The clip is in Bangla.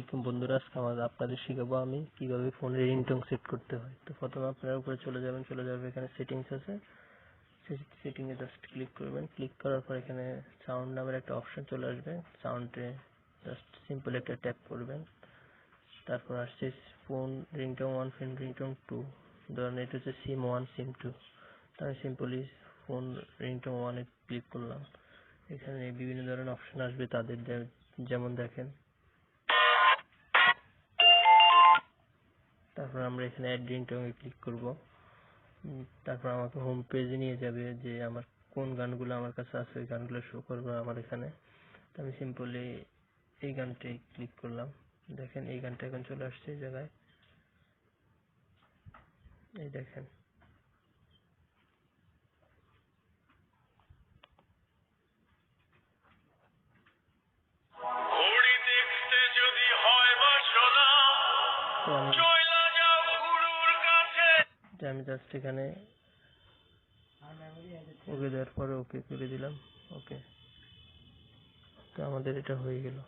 আলাইকুম বন্ধুরা, আজকে আপনাদের শেখাবো আমি কিভাবে ফোনের রিংটোন সেট করতে হয়। তো প্রথমে আপনারা উপরে চলে যাবেন, এখানে সেটিংস আছে, সেটিংয়ে জাস্ট ক্লিক করবেন। ক্লিক করার পর এখানে সাউন্ড নামের একটা অপশন চলে আসবে, সাউন্ডে জাস্ট সিম্পল একটা ট্যাপ করবেন। তারপর আসছে ফোন রিংটোন 1, ফোন রিংটোন 2, ধরেন এটা হচ্ছে সিম 1, সিম 2। আমি সিম্পলি ফোন রিংটোন 1 এ ক্লিক করলাম। এখানে বিভিন্ন ধরনের অপশন আসবে, তাদের যেমন দেখেন। তারপর আমরা এখানে অ্যাড রিংটোনে ক্লিক করব। তারপর আমাকে হোম পেজে নিয়ে যাবে, যে আমার কোন গানগুলো আমার কাছে আছে ওই গানগুলো শো করবে আমার এখানে। তো আমি সিম্পলি এই গানটাই ক্লিক করলাম। দেখেন এই গানটা এখন চলে আসছে এই জায়গায়, এই দেখেন। আমি জাস্ট এখানে ওকে দেওয়ার পরে ওকে করে দিলাম। ওকে, তো আমাদের এটা হয়ে গেল।